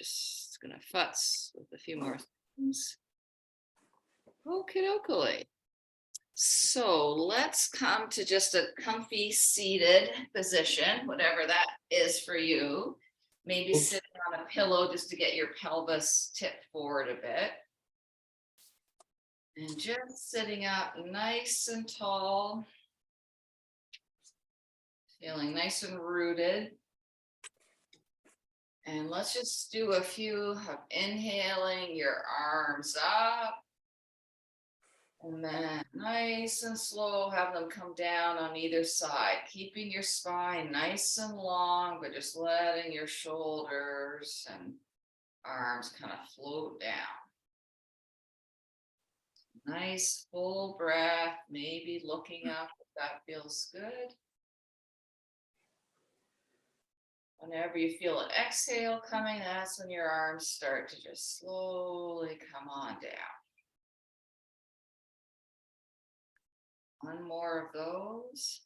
just gonna futz with a few more things. Okay, dokie. So let's come to just a comfy seated position, whatever that is for you. Maybe sitting on a pillow just to get your pelvis tipped forward a bit. And just sitting up nice and tall. Feeling nice and rooted. And let's just do a few of inhaling your arms up. And then nice and slow, have them come down on either side, keeping your spine nice and long, but just letting your shoulders and arms kind of float down. Nice full breath, maybe looking up if that feels good. Whenever you feel an exhale coming, that's when your arms start to just slowly come on down. One more of those.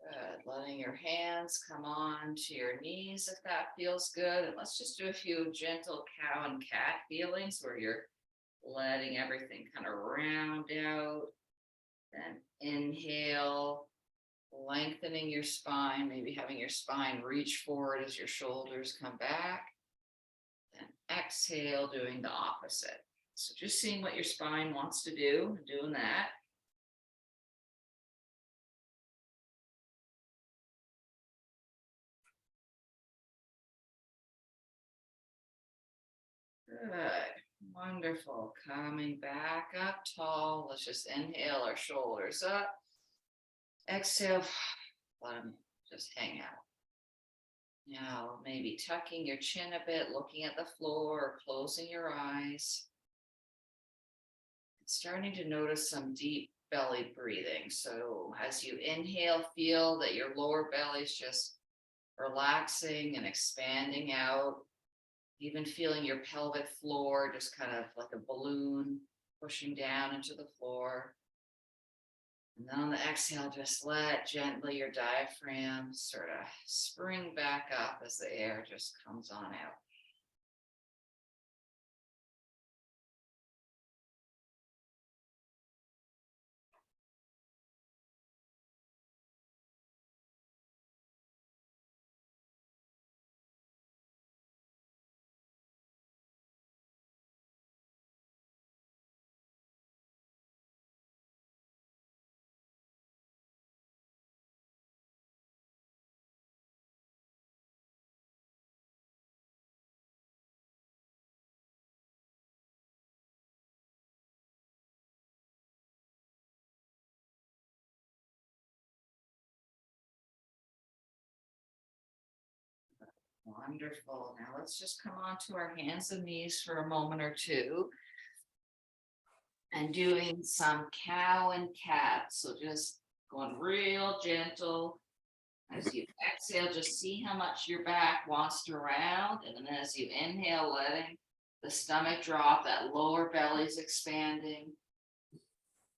Good. Letting your hands come on to your knees if that feels good. And let's just do a few gentle cow and cat feelings where you're letting everything kind of round out. Then inhale, lengthening your spine, maybe having your spine reach forward as your shoulders come back. Then exhale, doing the opposite. So just seeing what your spine wants to do, doing that. Good, wonderful. Coming back up tall. Let's just inhale our shoulders up. Exhale, let them just hang out. Now, maybe tucking your chin a bit, looking at the floor, or closing your eyes. Starting to notice some deep belly breathing. So as you inhale, feel that your lower belly is just relaxing and expanding out. Even feeling your pelvic floor just kind of like a balloon pushing down into the floor. And then on the exhale, just let gently your diaphragm sort of spring back up as the air just comes on out. Wonderful. Now let's just come on to our hands and knees for a moment or two. And doing some cow and cat. So just going real gentle. As you exhale, just see how much your back wants to round. And then as you inhale, letting the stomach drop, that lower belly's expanding.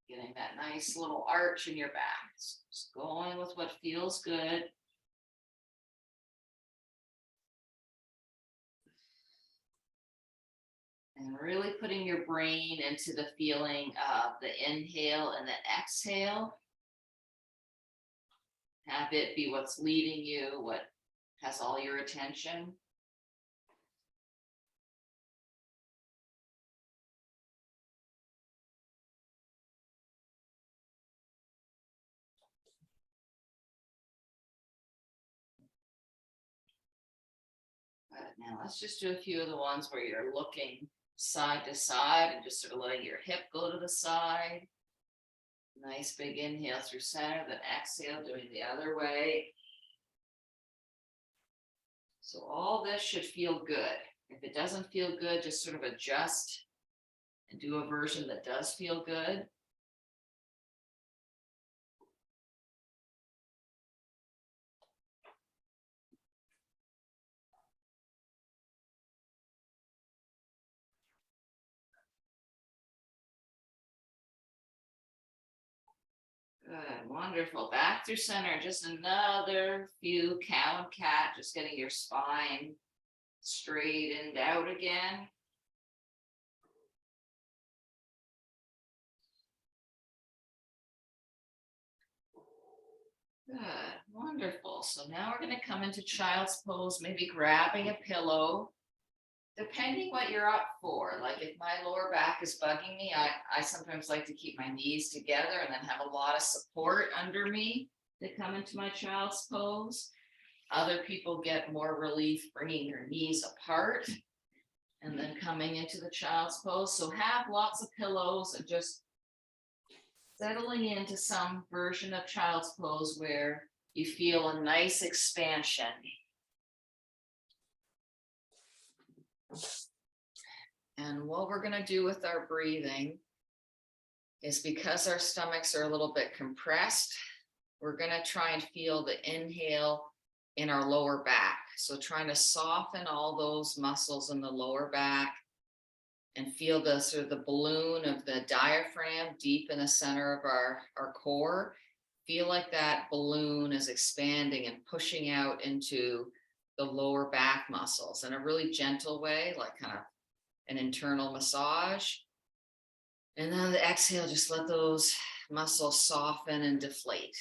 Getting that nice little arch in your back. Just going with what feels good. And really putting your brain into the feeling of the inhale and the exhale. Have it be what's leading you, what has all your attention. Now let's just do a few of the ones where you're looking side to side and just sort of letting your hip go to the side. Nice big inhale through center, then exhale, doing the other way. So all this should feel good. If it doesn't feel good, just sort of adjust and do a version that does feel good. Good, wonderful. Back through center, just another few cow and cat, just getting your spine straightened out again. Good, wonderful. So now we're going to come into child's pose, maybe grabbing a pillow. Depending what you're up for, like if my lower back is bugging me, I sometimes like to keep my knees together and then have a lot of support under me to come into my child's pose. Other people get more relief bringing their knees apart and then coming into the child's pose. So have lots of pillows and just settling into some version of child's pose where you feel a nice expansion. And what we're going to do with our breathing is, because our stomachs are a little bit compressed, we're going to try and feel the inhale in our lower back. So trying to soften all those muscles in the lower back and feel the sort of the balloon of the diaphragm deep in the center of our core. Feel like that balloon is expanding and pushing out into the lower back muscles in a really gentle way, like kind of an internal massage. And then the exhale, just let those muscles soften and deflate.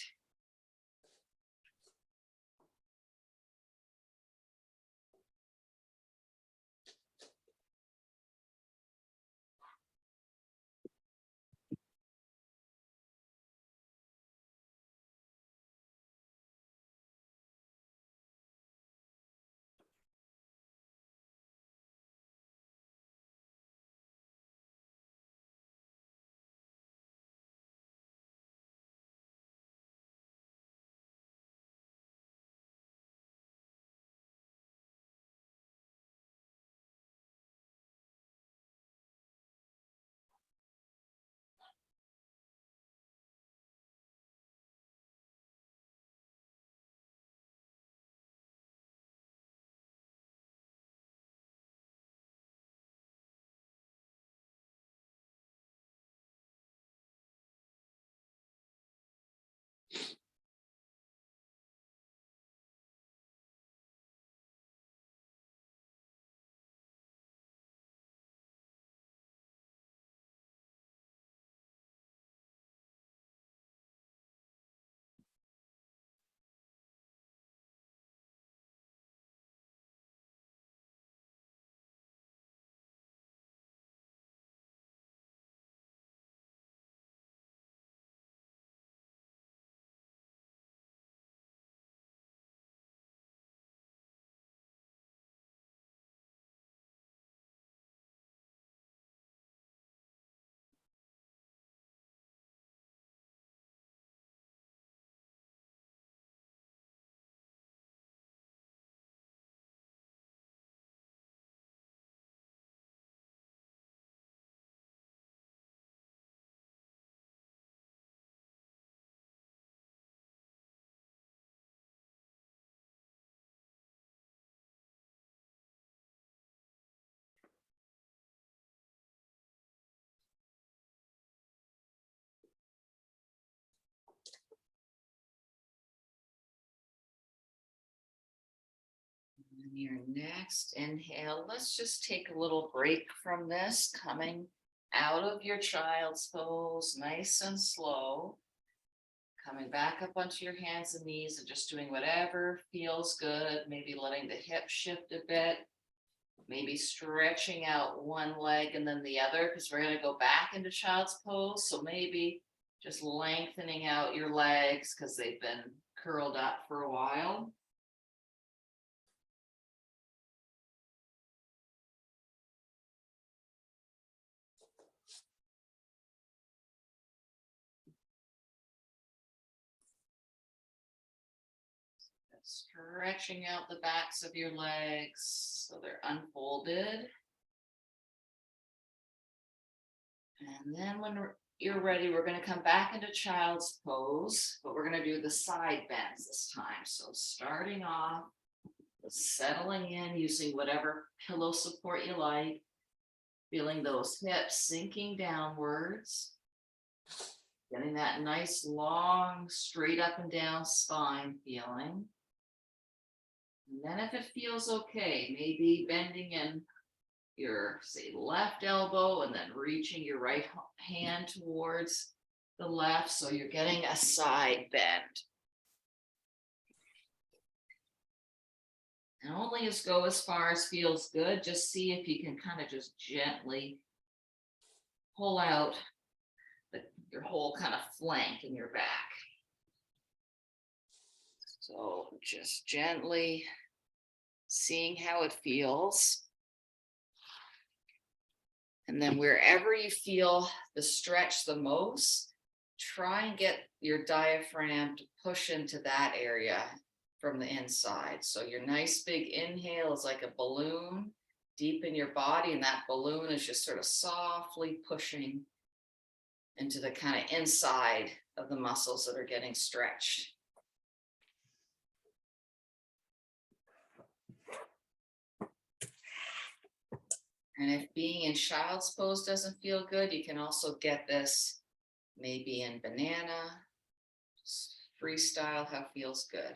And your next inhale, let's just take a little break from this, coming out of your child's pose, nice and slow. Coming back up onto your hands and knees and just doing whatever feels good, maybe letting the hips shift a bit, maybe stretching out one leg and then the other, because we're going to go back into child's pose. So maybe just lengthening out your legs because they've been curled up for a while. Stretching out the backs of your legs so they're unfolded. And then when you're ready, we're going to come back into child's pose, but we're going to do the side bends this time. So starting off, settling in using whatever pillow support you like, feeling those hips sinking downwards. Getting that nice, long, straight up and down spine feeling. And then if it feels okay, maybe bending in your, say, left elbow and then reaching your right hand towards the left. So you're getting a side bend. And only go as far as feels good. Just see if you can kind of just gently pull out your whole kind of flank in your back. So just gently seeing how it feels. And then wherever you feel the stretch the most, try and get your diaphragm to push into that area from the inside. So your nice big inhale is like a balloon deep in your body, and that balloon is just sort of softly pushing into the kind of inside of the muscles that are getting stretched. And if being in child's pose doesn't feel good, you can also get this maybe in banana. Just freestyle how feels good.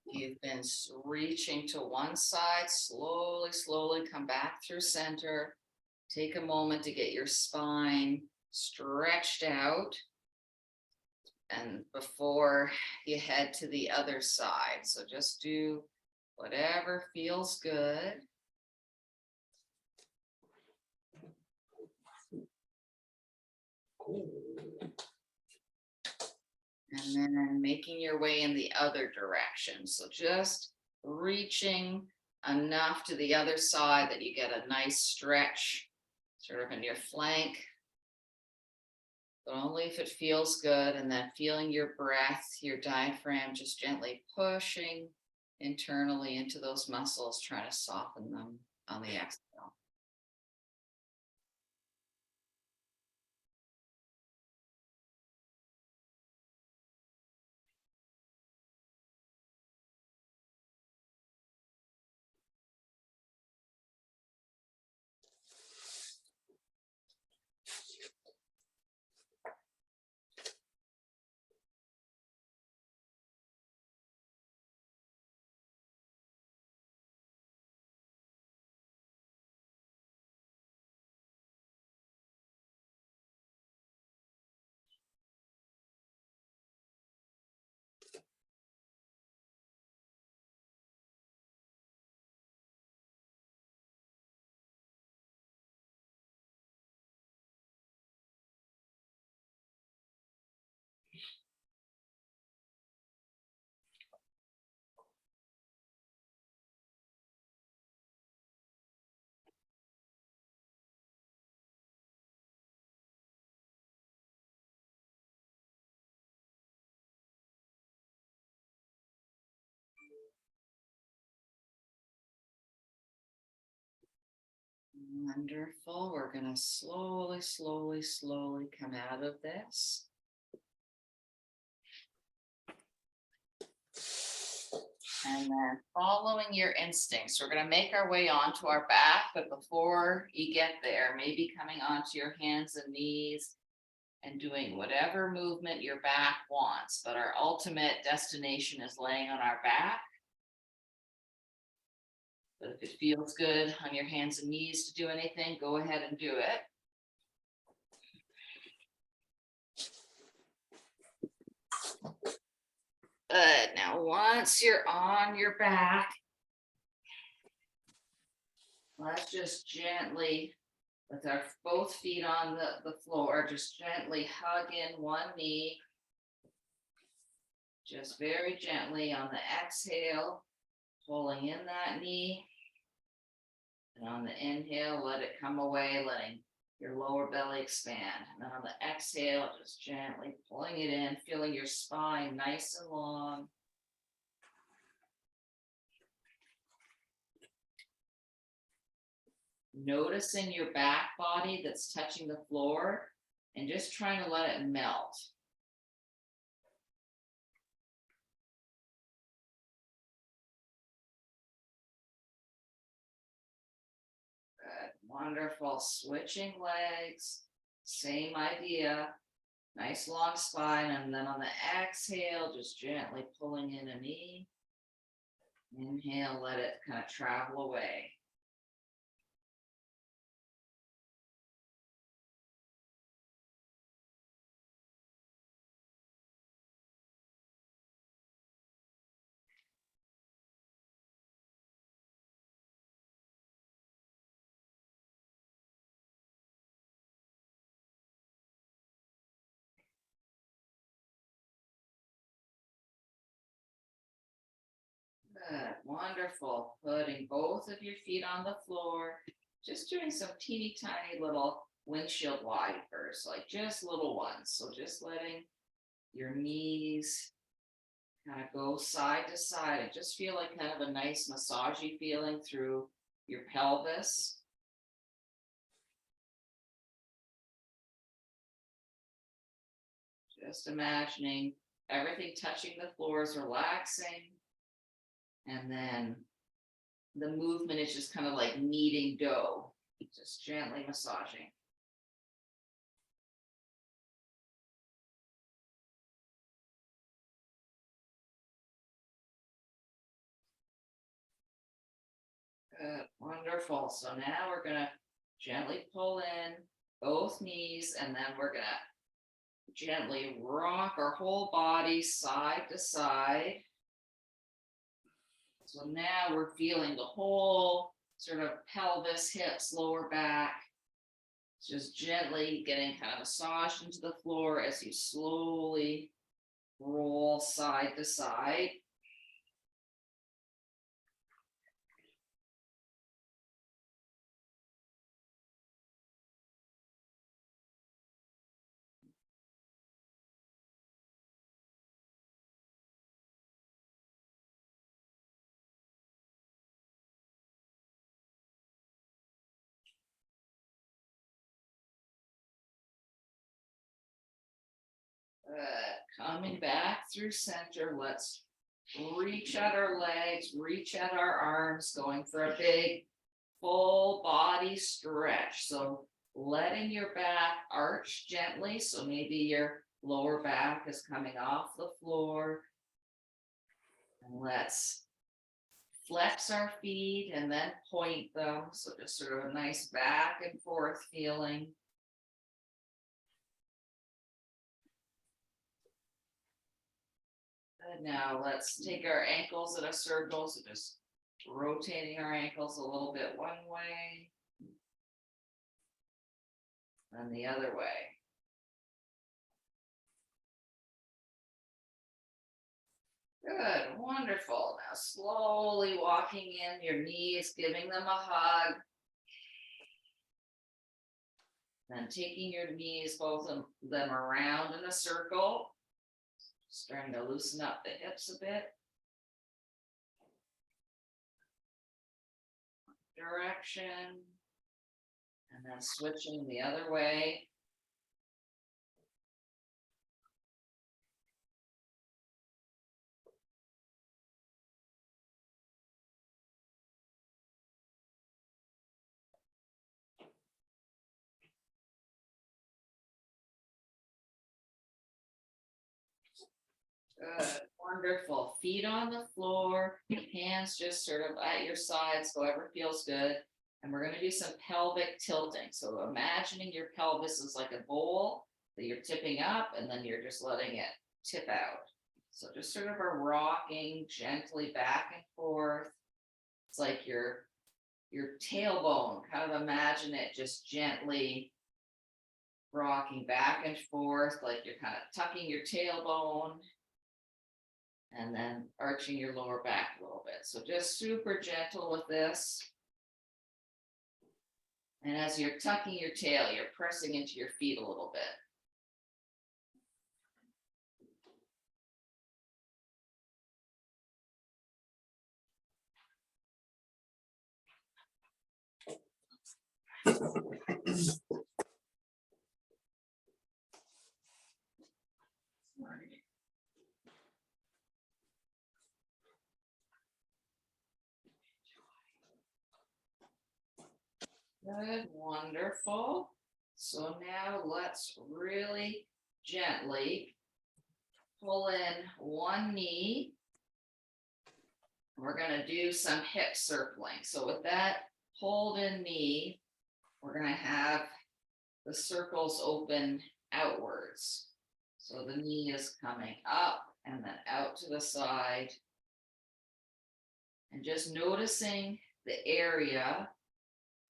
You've been reaching to one side, slowly, slowly come back through center. Take a moment to get your spine stretched out. And before you head to the other side. So just do whatever feels good. And then making your way in the other direction. So just reaching enough to the other side that you get a nice stretch sort of in your flank. But only if it feels good, and then feeling your breath, your diaphragm just gently pushing internally into those muscles, trying to soften them on the exhale. Wonderful. We're going to slowly, slowly, slowly come out of this. And then following your instincts, we're going to make our way onto our back, but before you get there, maybe coming onto your hands and knees and doing whatever movement your back wants. But our ultimate destination is laying on our back. But if it feels good on your hands and knees to do anything, go ahead and do it. Good. Now, once you're on your back, let's just gently, with our both feet on the floor, just gently hug in one knee. Just very gently on the exhale, pulling in that knee. And on the inhale, let it come away, letting your lower belly expand. And then on the exhale, just gently pulling it in, feeling your spine nice and long. noticing your back body that's touching the floor and just trying to let it melt. Good, wonderful. Switching legs, same idea. Nice long spine, and then on the exhale, just gently pulling in a knee. Inhale, let it kind of travel away. Good, wonderful. Putting both of your feet on the floor, just doing some teeny tiny little windshield wipers, like just little ones. So just letting your knees kind of go side to side and just feel like kind of a nice massagey feeling through your pelvis. Just imagining everything touching the floor is relaxing. And then the movement is just kind of like kneading dough, just gently massaging. Good, wonderful. So now we're gonna gently pull in both knees, and then we're gonna gently rock our whole body side to side. So now we're feeling the whole sort of pelvis, hips, lower back, just gently getting kind of massaged into the floor as you slowly roll side to side. Coming back through center, let's reach at our legs, reach at our arms, going for a big full body stretch. So letting your back arch gently. So maybe your lower back is coming off the floor. And let's flex our feet and then point them. So just sort of a nice back and forth feeling. And now let's take our ankles in a circle. So just rotating our ankles a little bit one way and the other way. Good, wonderful. Now slowly walking in your knees, giving them a hug. Then taking your knees, both of them around in a circle. Starting to loosen up the hips a bit. Direction. And then switching the other way. Good, wonderful. Feet on the floor, hands just sort of at your sides, whoever feels good. And we're going to do some pelvic tilting. So imagining your pelvis is like a bowl that you're tipping up, and then you're just letting it tip out. So just sort of a rocking gently back and forth. It's like your tailbone, kind of imagine it just gently rocking back and forth, like you're kind of tucking your tailbone and then arching your lower back a little bit. So just super gentle with this. And as you're tucking your tail, you're pressing into your feet a little bit. Good, wonderful. So now let's really gently pull in one knee. We're gonna do some hip circling. So with that hold in knee, we're gonna have the circles open outwards. So the knee is coming up and then out to the side. And just noticing the area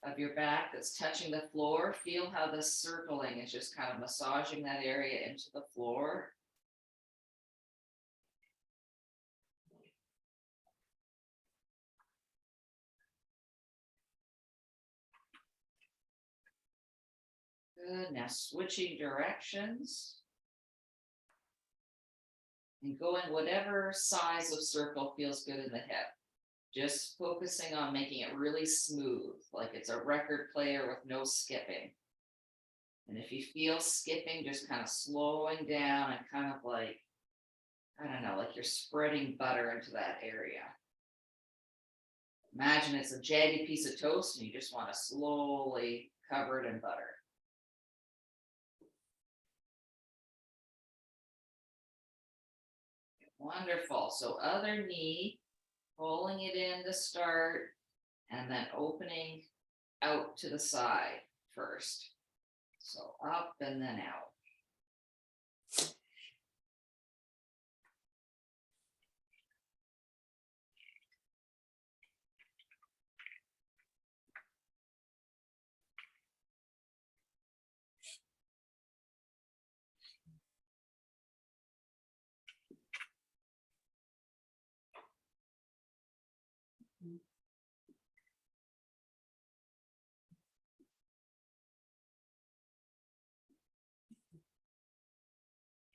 of your back that's touching the floor. Feel how the circling is just kind of massaging that area into the floor. Good, now switching directions. And going whatever size of circle feels good in the hip. Just focusing on making it really smooth, like it's a record player with no skipping. And if you feel skipping, just kind of slowing down and kind of like, I don't know, like you're spreading butter into that area. Imagine it's a jagged piece of toast and you just want to slowly cover it in butter. Wonderful. So other knee, pulling it in to start, and then opening out to the side first. So up and then out.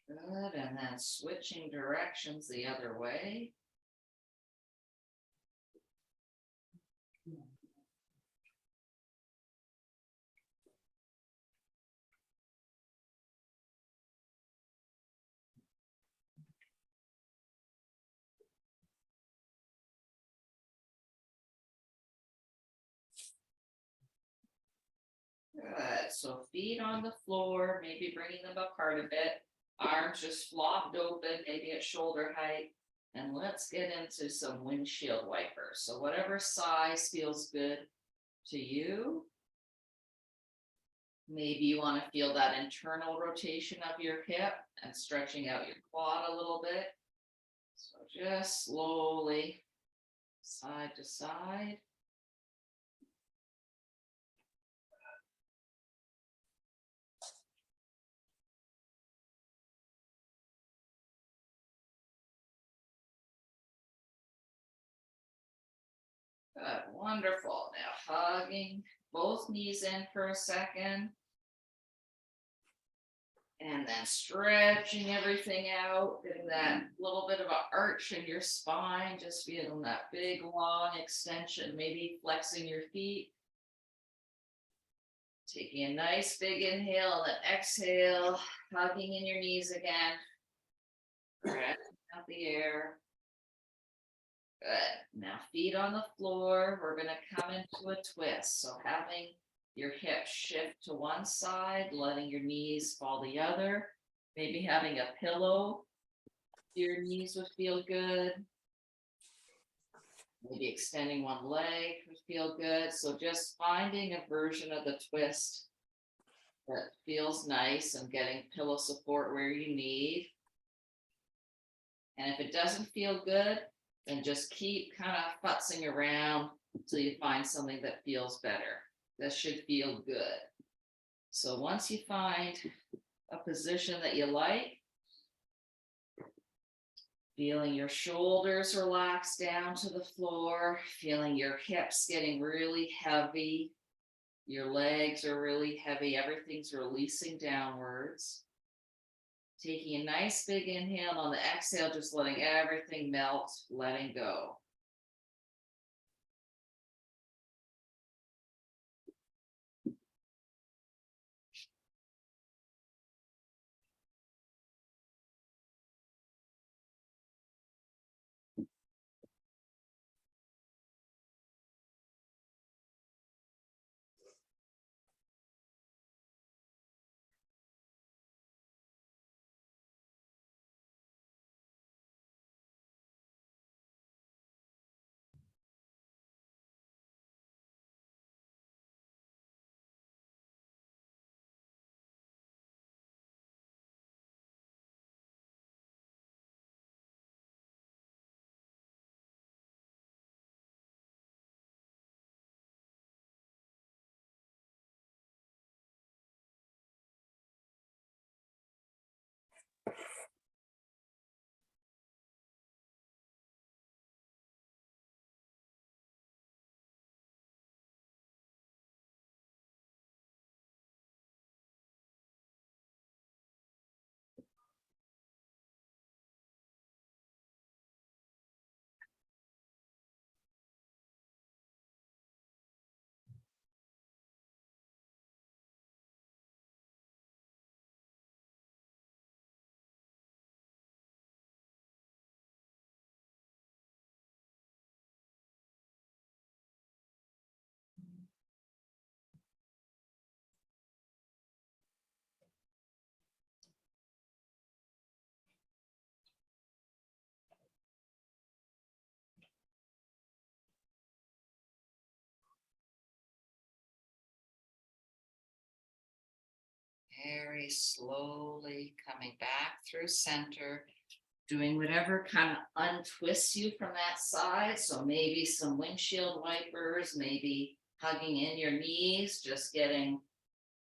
Good, and then switching directions the other way. Good, so feet on the floor, maybe bringing them apart a bit. Arms just flopped open, maybe at shoulder height. And let's get into some windshield wipers. So whatever size feels good to you. Maybe you want to feel that internal rotation of your hip and stretching out your quad a little bit. So just slowly side to side. Good, wonderful. Now hugging both knees in for a second. And then stretching everything out, getting that little bit of an arch in your spine, just feeling that big long extension, maybe flexing your feet. Taking a nice big inhale and then exhale, hugging in your knees again. Stretching out the air. Good. Now feet on the floor. We're going to come into a twist. So having your hips shift to one side, letting your knees fall the other. Maybe having a pillow. Your knees would feel good. Maybe extending one leg would feel good. So just finding a version of the twist that feels nice and getting pillow support where you need. And if it doesn't feel good, then just keep kind of futzing around until you find something that feels better. That should feel good. So once you find a position that you like, feeling your shoulders relax down to the floor, feeling your hips getting really heavy, your legs are really heavy, everything's releasing downwards. Taking a nice big inhale, on the exhale, just letting everything melt, letting go. Very slowly coming back through center, doing whatever kind of untwists you from that side. So maybe some windshield wipers, maybe hugging in your knees, just getting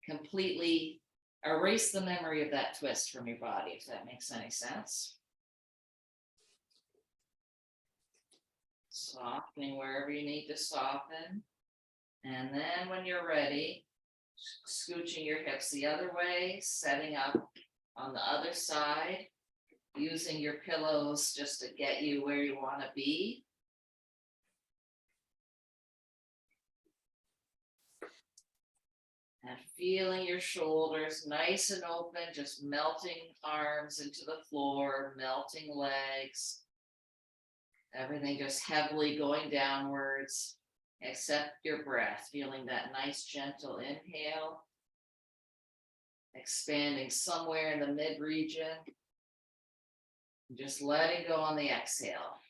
completely erase the memory of that twist from your body, if that makes any sense. Softening wherever you need to soften. And then when you're ready, scooching your hips the other way, setting up on the other side, using your pillows just to get you where you want to be. And feeling your shoulders nice and open, just melting arms into the floor, melting legs. Everything just heavily going downwards, except your breath, feeling that nice gentle inhale, expanding somewhere in the mid region, just letting go on the exhale.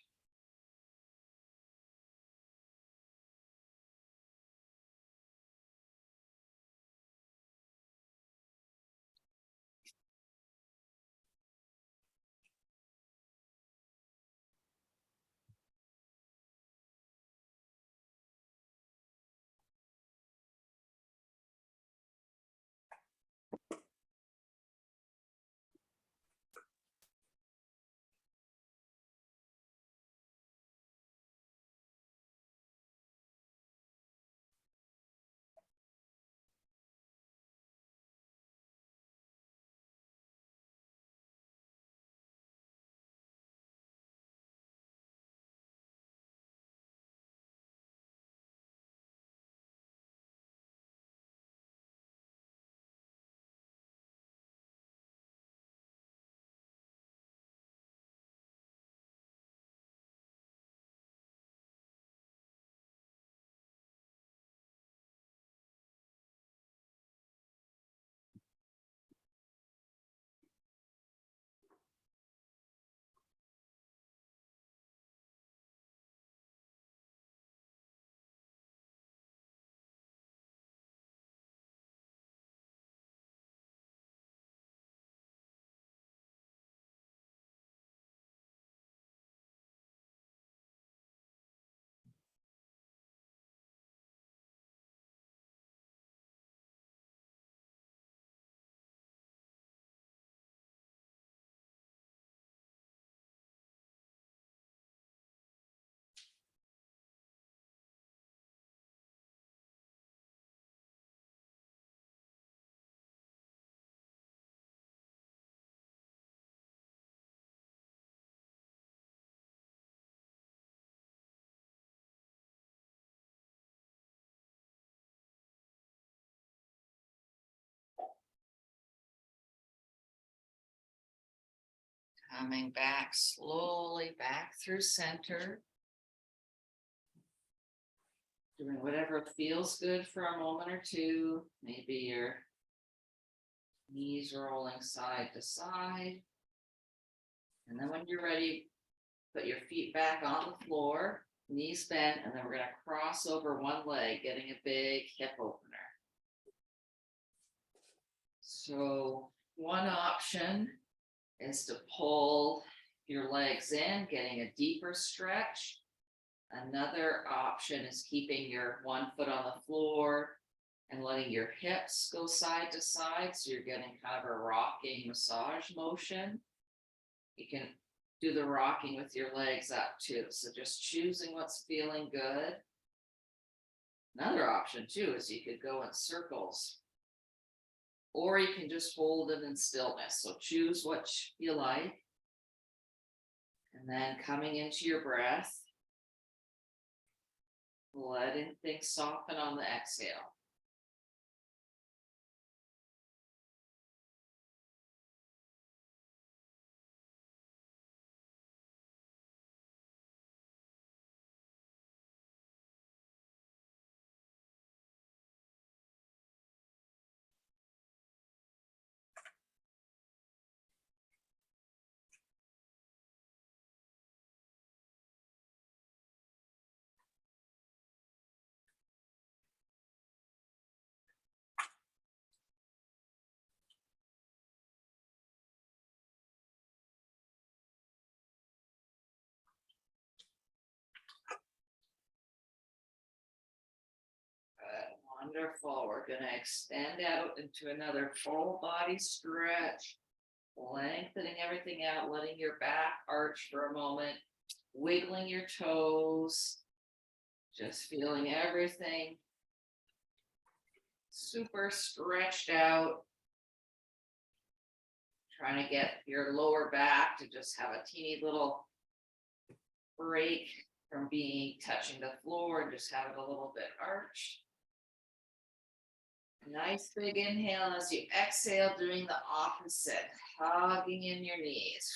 Coming back slowly back through center. Doing whatever feels good for a moment or two. Maybe your knees rolling side to side. And then when you're ready, put your feet back on the floor, knees bent, and then we're going to cross over one leg, getting a big hip opener. So one option is to pull your legs in, getting a deeper stretch. Another option is keeping your one foot on the floor and letting your hips go side to side. So you're getting kind of a rocking massage motion. You can do the rocking with your legs up too. So just choosing what's feeling good. Another option too is you could go in circles, or you can just hold it in stillness. So choose what you like. And then coming into your breath, letting things soften on the exhale. Wonderful. We're gonna extend out into another full body stretch, lengthening everything out, letting your back arch for a moment, wiggling your toes, just feeling everything super stretched out. Trying to get your lower back to just have a teeny little break from being touching the floor and just have it a little bit arched. Nice big inhale as you exhale, doing the opposite, hugging in your knees.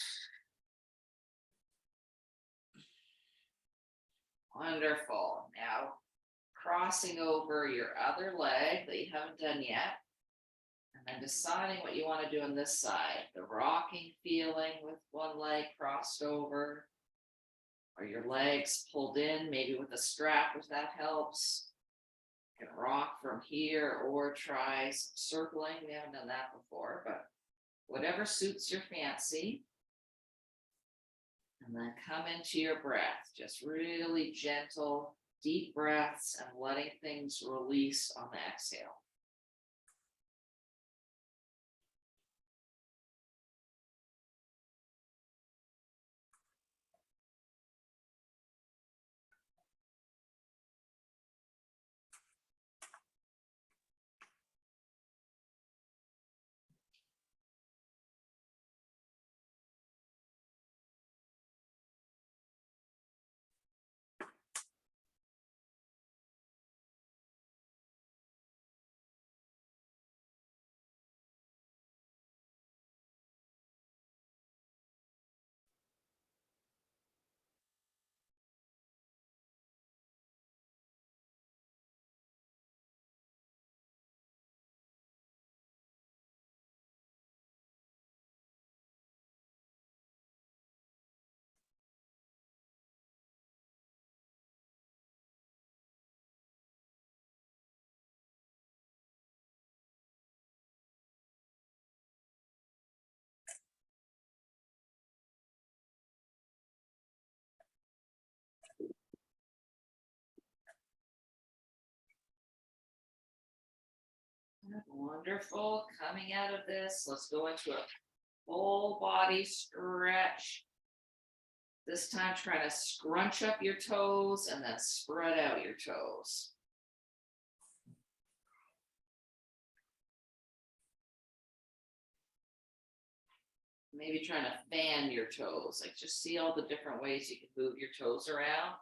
Wonderful. Now crossing over your other leg that you haven't done yet. And then deciding what you want to do on this side. The rocking feeling with one leg crossed over. Or your legs pulled in, maybe with a strap if that helps. You can rock from here or try some circling. We haven't done that before, but whatever suits your fancy. And then come into your breath, just really gentle, deep breaths and letting things release on the exhale. Wonderful. Coming out of this, let's go into a full body stretch. This time, try to scrunch up your toes and then spread out your toes. Maybe trying to fan your toes, like just see all the different ways you can move your toes around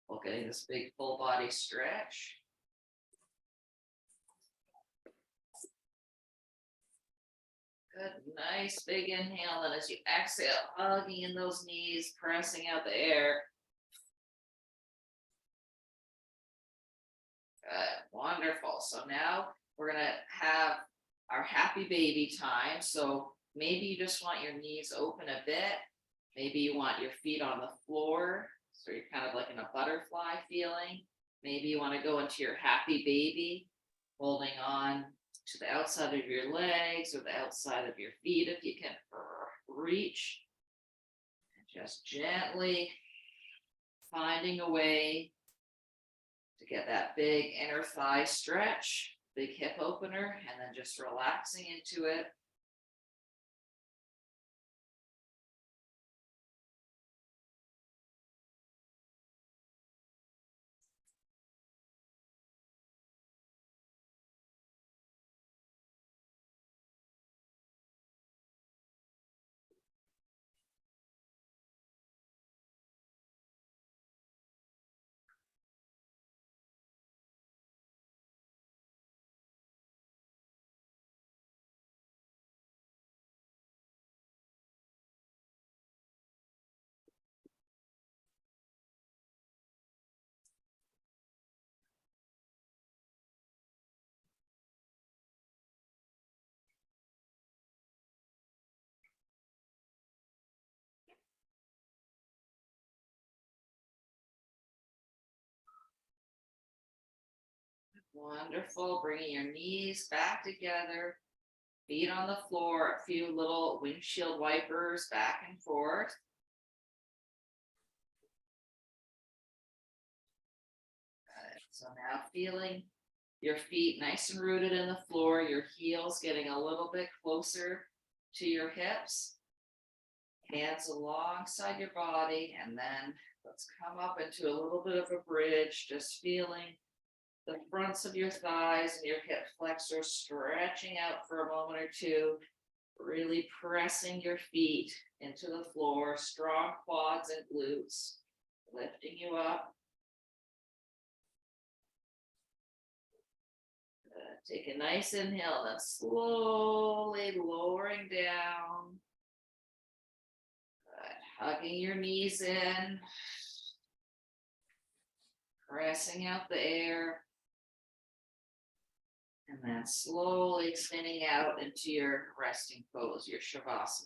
while getting this big full body stretch. Good, nice big inhale, and as you exhale, hugging in those knees, pressing out the air. Good, wonderful. So now we're gonna have our happy baby time. So maybe you just want your knees open a bit. Maybe you want your feet on the floor. So you're kind of like in a butterfly feeling. Maybe you want to go into your happy baby, holding on to the outside of your legs or the outside of your feet if you can reach. And just gently finding a way to get that big inner thigh stretch, big hip opener, and then just relaxing into it. Wonderful. Bringing your knees back together, feet on the floor, a few little windshield wipers back and forth. So now feeling Your feet nice and rooted in the floor, your heels getting a little bit closer to your hips. Hands alongside your body, and then let's come up into a little bit of a bridge, just feeling the fronts of your thighs and your hip flexors stretching out for a moment or two, really pressing your feet into the floor, strong quads and glutes, lifting you up. Take a nice inhale, then slowly lowering down. Good. Hugging your knees in. Pressing out the air. And then slowly extending out into your resting pose, your Shavasana.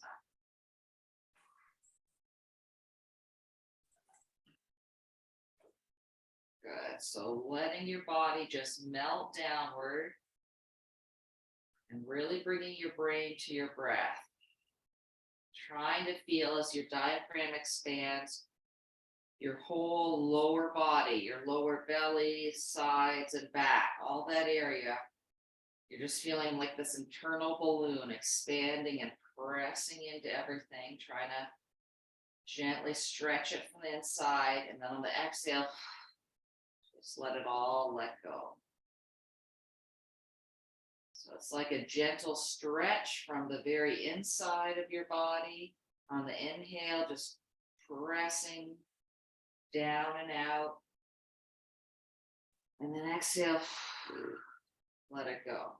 Good. So letting your body just melt downward and really bringing your brain to your breath. Trying to feel as your diaphragm expands, your whole lower body, your lower belly, sides, and back, all that area. You're just feeling like this internal balloon expanding and pressing into everything, trying to gently stretch it from the inside. And then on the exhale, just let it all let go. So it's like a gentle stretch from the very inside of your body. On the inhale, just pressing down and out. And then exhale, let it go.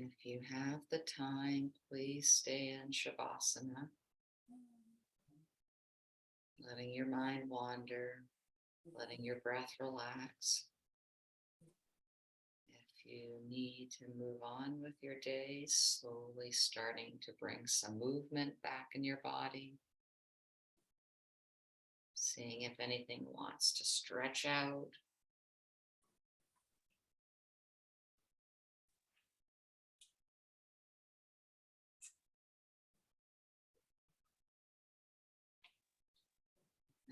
If you have the time, please stay in Shavasana, letting your mind wander, letting your breath relax. If you need to move on with your day, slowly starting to bring some movement back in your body. Seeing if anything wants to stretch out.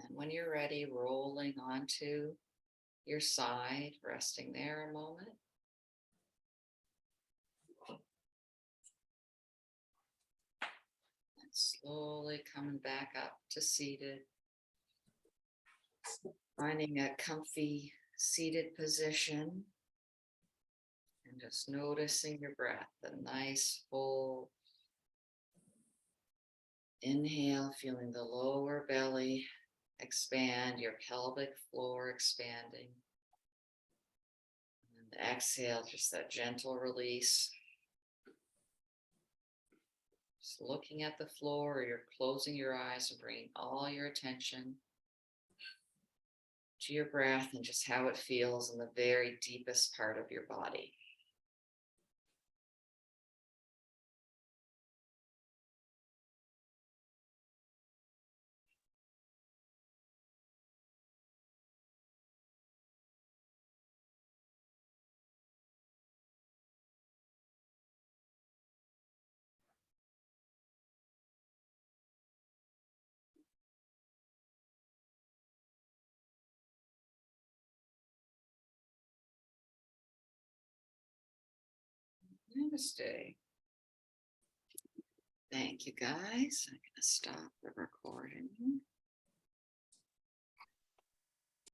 And when you're ready, rolling onto your side, resting there a moment. And slowly coming back up to seated. Finding a comfy seated position. And just noticing your breath, the nice full inhale, feeling the lower belly expand, your pelvic floor expanding. And exhale, just that gentle release. Just looking at the floor, or you're closing your eyes and bringing all your attention to your breath and just how it feels in the very deepest part of your body. Namaste. Thank you, guys. I'm going to stop the recording.